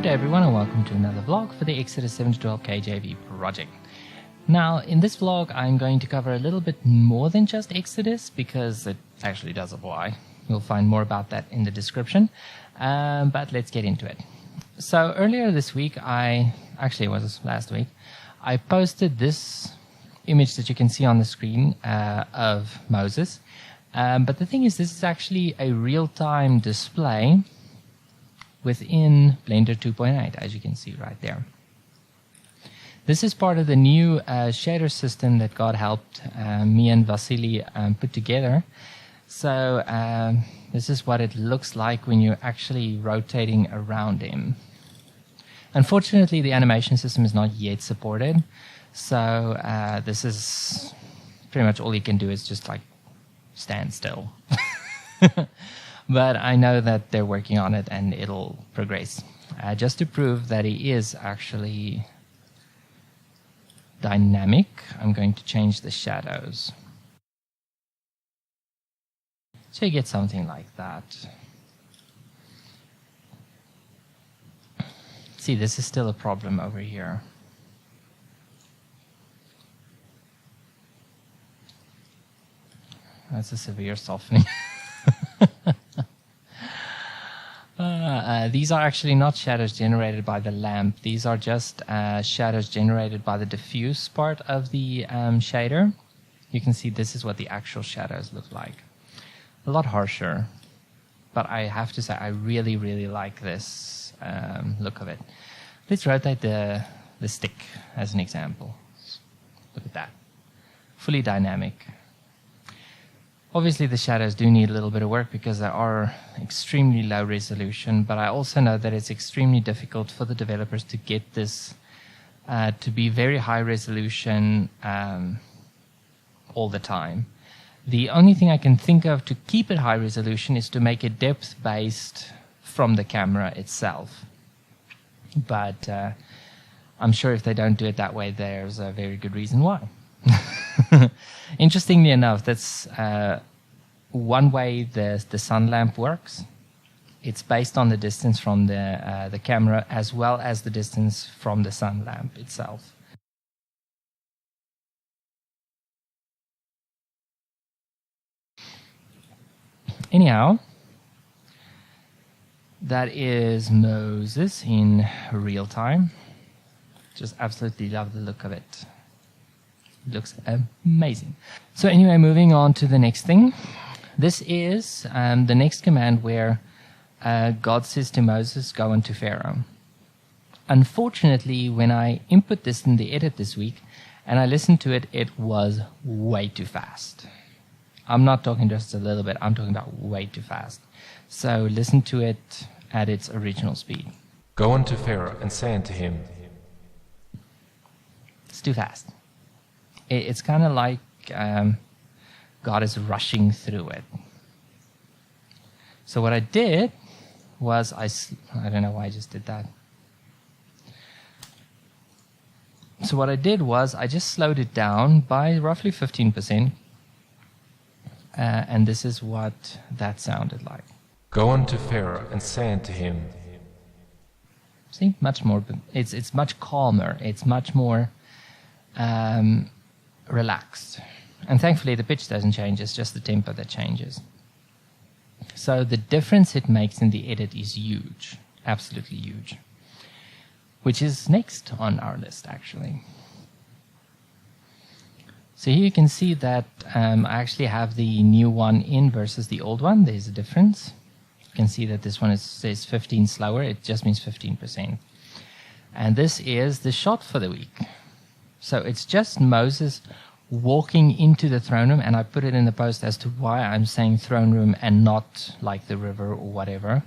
day everyone, and welcome to another vlog for the Exodus 7 to 12 KJV project. Now in this vlog I'm going to cover a little bit more than just Exodus because it actually does apply. You'll find more about that in the description, but let's get into it. So earlier this week, it was last week, I posted this image that you can see on the screen of Moses. But the thing is, this is actually a real-time display within Blender 2.8, as you can see right there. This is part of the new shader system that God helped me and Vasily put together. So this is what it looks like when you're actually rotating around him. Unfortunately, the animation system is not yet supported. So this is pretty much all you can do is just like stand still. But I know that they're working on it and it'll progress. Just to prove that he is actually dynamic, I'm going to change the shadows. So you get something like that. See, this is still a problem over here. That's a severe softening. These are actually not shadows generated by the lamp. These are just shadows generated by the diffuse part of the shader. You can see this is what the actual shadows look like. A lot harsher, but I have to say I really, really like this look of it. Let's rotate the stick as an example. Look at that. Fully dynamic. Obviously, the shadows do need a little bit of work because they are extremely low resolution, but I also know that it's extremely difficult for the developers to get this to be very high resolution all the time. The only thing I can think of to keep it high resolution is to make it depth-based from the camera itself. But I'm sure if they don't do it that way, there's a very good reason why. Interestingly enough, that's one way the sun lamp works. It's based on the distance from the camera as well as the distance from the sun lamp itself. Anyhow, that is Moses in real time. Just absolutely love the look of it. It looks amazing. So anyway, moving on to the next thing. This is the next command where God says to Moses, go unto Pharaoh. Unfortunately, when I input this in the edit this week and I listened to it, it was way too fast. I'm not talking just a little bit, I'm talking about way too fast. So listen to it at its original speed. Go unto Pharaoh and say unto him. It's too fast. It's kind of like God is rushing through it. So what I did was, I don't know why I just did that. So what I did was I just slowed it down by roughly 15%. And this is what that sounded like. Go unto Pharaoh and say unto him. See, much more. It's much calmer. It's much more relaxed. And thankfully the pitch doesn't change, it's just the tempo that changes. So the difference it makes in the edit is huge, absolutely huge. Which is next on our list actually. So here you can see that I actually have the new one in versus the old one. There's a difference. You can see that this one says 15 slower, it just means 15%. And this is the shot for the week. So it's just Moses walking into the throne room, and I put it in the post as to why I'm saying throne room and not like the river or whatever.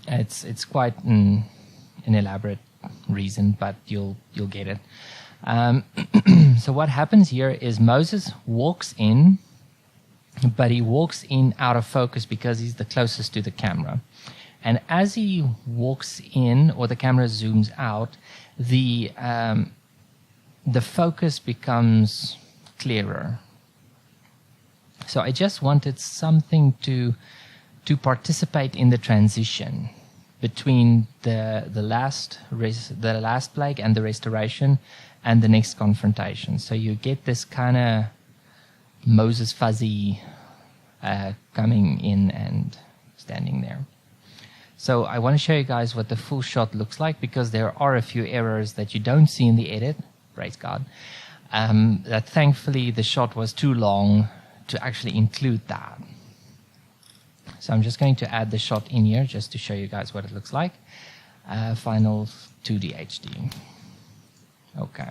It's quite an elaborate reason, but you'll get it. So what happens here is Moses walks in, but he walks in out of focus because he's the closest to the camera. And as he walks in, or the camera zooms out, the focus becomes clearer. So I just wanted something to participate in the transition. between the last plague and the restoration and the next confrontation. So you get this kind of Moses fuzzy coming in and standing there. So I want to show you guys what the full shot looks like, because there are a few errors that you don't see in the edit, praise God, that thankfully the shot was too long to actually include that. So I'm just going to add the shot in here just to show you guys what it looks like. Final 2D HD. Okay.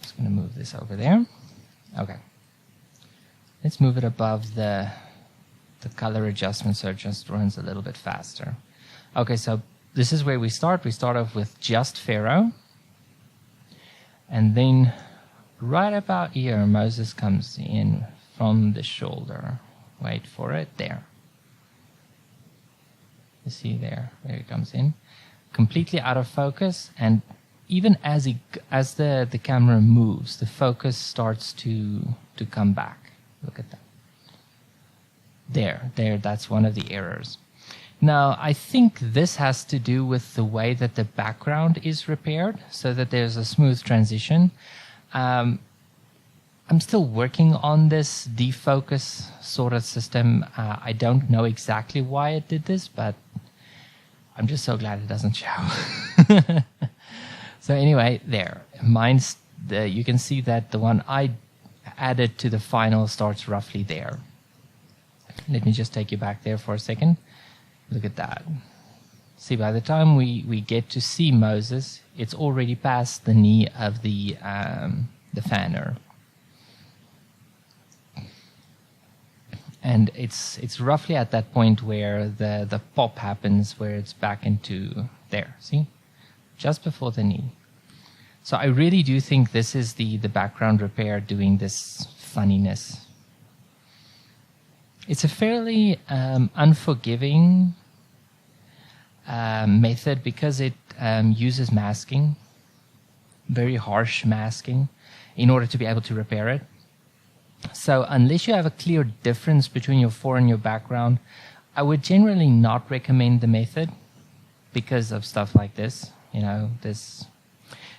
Just going to move this over there. Okay. Let's move it above the color adjustment so it just runs a little bit faster. Okay, so this is where we start. We start off with just Pharaoh. And then right about here, Moses comes in from the shoulder. Wait for it. There. You see there where he comes in. Completely out of focus, and even as the camera moves, the focus starts to come back. Look at that. There, that's one of the errors. Now, I think this has to do with the way that the background is repaired, so that there's a smooth transition. I'm still working on this defocus sort of system. I don't know exactly why it did this, but I'm just so glad it doesn't show. So anyway, there. You can see that the one I added to the final starts roughly there. Let me just take you back there for a second. Look at that. See, by the time we get to see Moses, it's already past the knee of the fanner. And it's roughly at that point where the pop happens, where it's back into there. See? Just before the knee. So I really do think this is the background repair doing this funniness. It's a fairly unforgiving method, because it uses masking, very harsh masking, in order to be able to repair it. So unless you have a clear difference between your fore and your background, I would generally not recommend the method because of stuff like this. You know,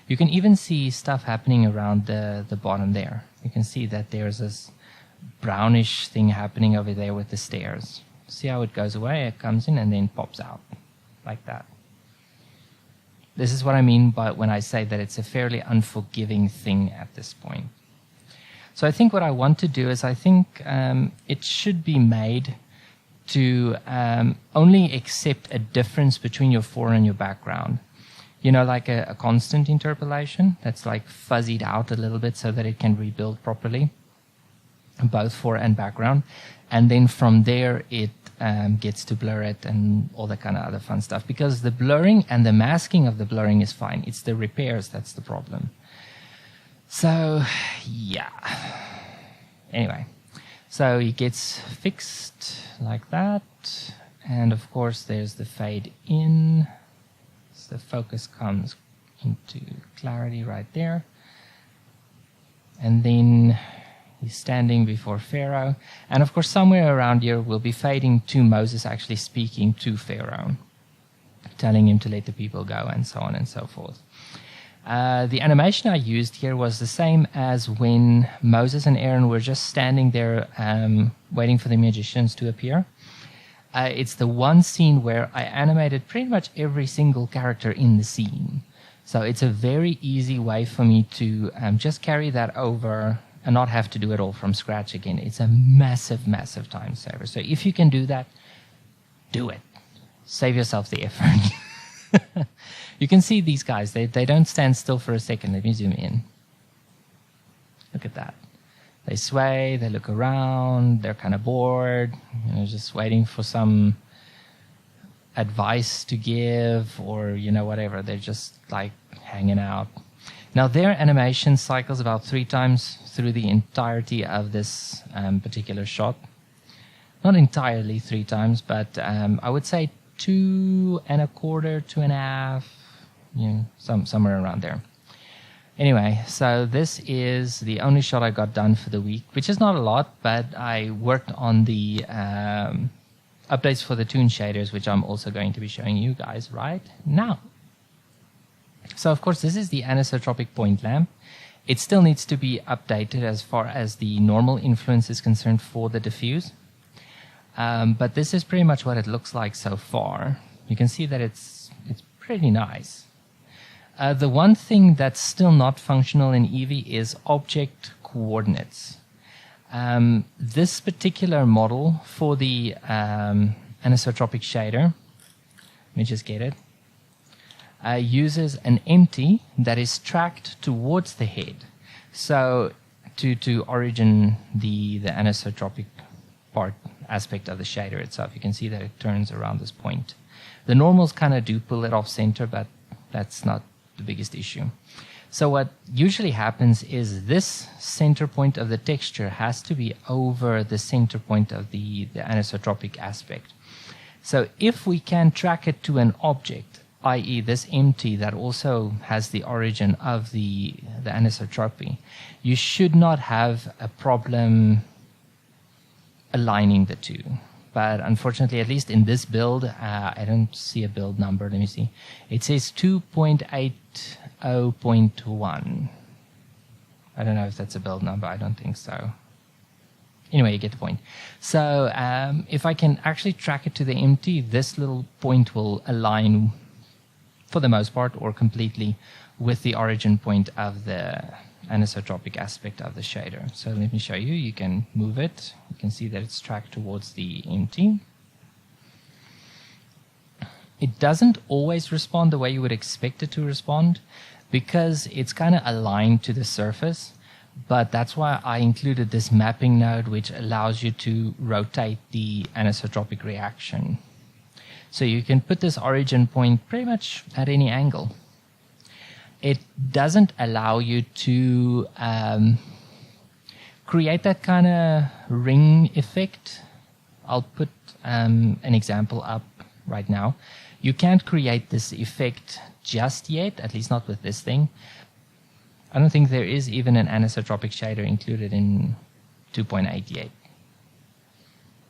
you can even see stuff happening around the bottom there. You can see that there's this brownish thing happening over there with the stairs. See how it goes away? It comes in and then pops out like that. This is what I mean by when I say that it's a fairly unforgiving thing at this point. So I think what I want to do is, I think it should be made to only accept a difference between your fore and your background. You know, like a constant interpolation that's like fuzzied out a little bit so that it can rebuild properly, both fore and background. And then from there, it gets to blur it and all that kind of other fun stuff. Because the blurring and the masking of the blurring is fine. It's the repairs that's the problem. So, yeah. Anyway, so it gets fixed like that. And of course, there's the fade in. So the focus comes into clarity right there. And then he's standing before Pharaoh. And of course, somewhere around here, we'll be fading to Moses actually speaking to Pharaoh, telling him to let the people go, and so on and so forth. The animation I used here was the same as when Moses and Aaron were just standing there waiting for the magicians to appear. It's the one scene where I animated pretty much every single character in the scene. So it's a very easy way for me to just carry that over and not have to do it all from scratch again. It's a massive, massive time saver. So if you can do that, do it. Save yourself the effort. You can see these guys, they don't stand still for a second. Let me zoom in. Look at that. They sway, they look around, they're kind of bored, just waiting for some advice to give, or, whatever. They're just like hanging out. Now, their animation cycles about 3 times through the entirety of this particular shot. Not entirely 3 times, but I would say 2 1/4, 2 1/2, somewhere around there. Anyway, so this is the only shot I got done for the week, which is not a lot, but I worked on the updates for the toon shaders, which I'm also going to be showing you guys right now. So of course this is the anisotropic point lamp. It still needs to be updated as far as the normal influence is concerned for the diffuse. But this is pretty much what it looks like so far. You can see that it's pretty nice. The one thing that's still not functional in Eevee is object coordinates. This particular model for the anisotropic shader, let me just get it, uses an empty that is tracked towards the head. So to origin the anisotropic part aspect of the shader itself, you can see that it turns around this point. The normals kind of do pull it off center, but that's not the biggest issue. So what usually happens is this center point of the texture has to be over the center point of the anisotropic aspect. So if we can track it to an object, i.e. this empty that also has the origin of the anisotropy, you should not have a problem aligning the two. But unfortunately, at least in this build, I don't see a build number. Let me see. It says 2.80.1. I don't know if that's a build number. I don't think so. Anyway, you get the point. So if I can actually track it to the empty, this little point will align for the most part or completely with the origin point of the anisotropic aspect of the shader. So let me show you. You can move it. You can see that it's tracked towards the empty. It doesn't always respond the way you would expect it to respond because it's kind of aligned to the surface, but that's why I included this mapping node which allows you to rotate the anisotropic reaction. So you can put this origin point pretty much at any angle. It doesn't allow you to create that kind of ring effect. I'll put an example up right now. You can't create this effect just yet, at least not with this thing. I don't think there is even an anisotropic shader included in 2.88.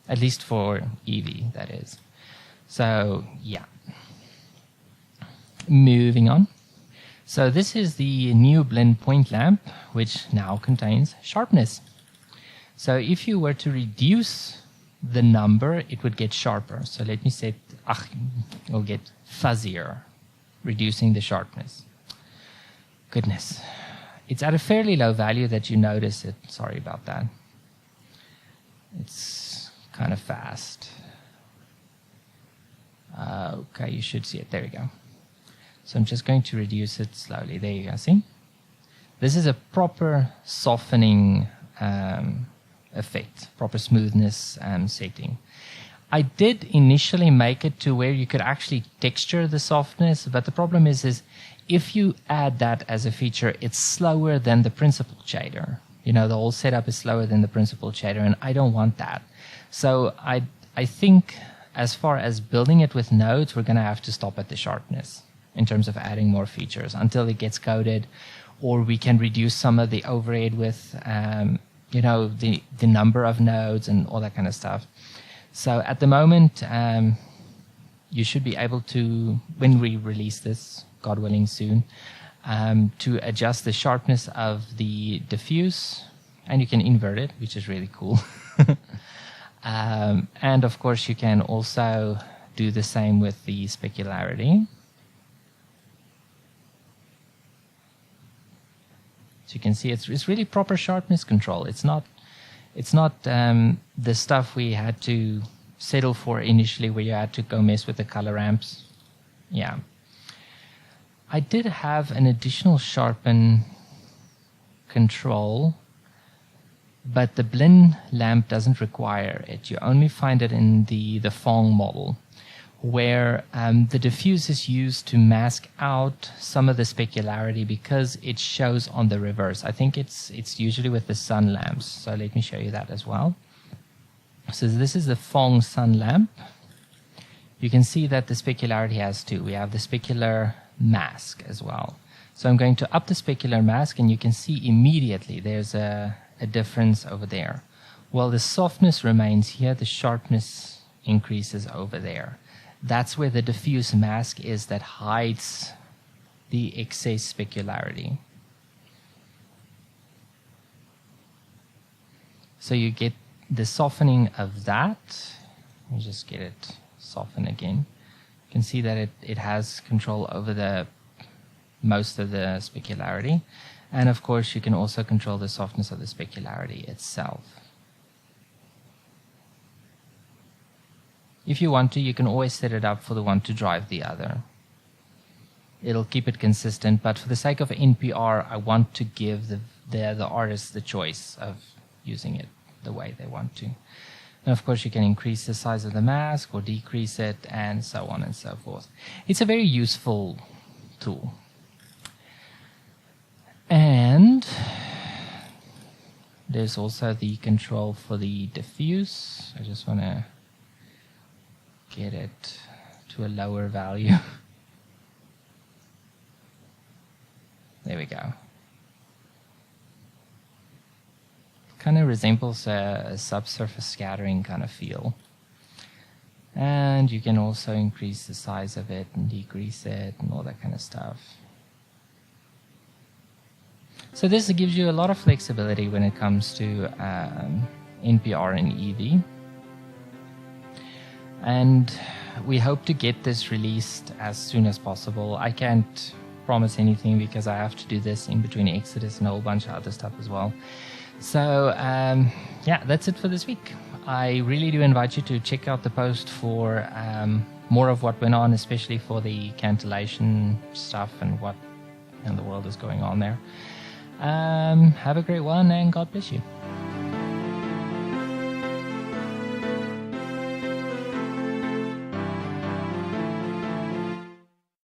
At least for Eevee, that is. So, yeah. Moving on. So this is the new blend point lamp, which now contains sharpness. So if you were to reduce the number, it would get sharper. So let me set, it'll get fuzzier, reducing the sharpness. Goodness. It's at a fairly low value that you notice it. Sorry about that. It's kind of fast. Okay, you should see it. There we go. So I'm just going to reduce it slowly. There you go, see? This is a proper softening effect, proper smoothness setting. I did initially make it to where you could actually texture the softness, but the problem is if you add that as a feature, it's slower than the principal shader. You know, the whole setup is slower than the principal shader, and I don't want that. So I think as far as building it with nodes, we're going to have to stop at the sharpness in terms of adding more features until it gets coded, or we can reduce some of the overhead with, you know, the number of nodes and all that kind of stuff. So at the moment, you should be able to, when we release this, God willing soon, to adjust the sharpness of the diffuse, and you can invert it, which is really cool. And of course, you can also do the same with the specularity. So you can see it's really proper sharpness control. It's not the stuff we had to settle for initially, where you had to go mess with the color ramps. Yeah. I did have an additional sharpen control, but the blend lamp doesn't require it. You only find it in the Fong model, where the diffuse is used to mask out some of the specularity because it shows on the reverse. I think it's usually with the sun lamps. So let me show you that as well. So this is the Fong sun lamp. You can see that the specularity has two. We have the specular mask as well. So I'm going to up the specular mask, and you can see immediately there's a difference over there. Well, the softness remains here, the sharpness increases over there. That's where the diffuse mask is that hides the excess specularity. So you get the softening of that. Let me just get it soften again. You can see that it has control over the most of the specularity. And of course, you can also control the softness of the specularity itself. If you want to, you can always set it up for the one to drive the other. It'll keep it consistent, but for the sake of NPR, I want to give the artist the choice of using it the way they want to. And of course, you can increase the size of the mask or decrease it, and so on and so forth. It's a very useful tool. And there's also the control for the diffuse. I just want to get it to a lower value. There we go. Kind of resembles a subsurface scattering kind of feel. And you can also increase the size of it and decrease it and all that kind of stuff. So this gives you a lot of flexibility when it comes to NPR and Eevee. And we hope to get this released as soon as possible. I can't promise anything because I have to do this in between Exodus and a whole bunch of other stuff as well. So yeah, that's it for this week. I really do invite you to check out the post for more of what went on, especially for the cantillation stuff and what in the world is going on there. Have a great one, and God bless you.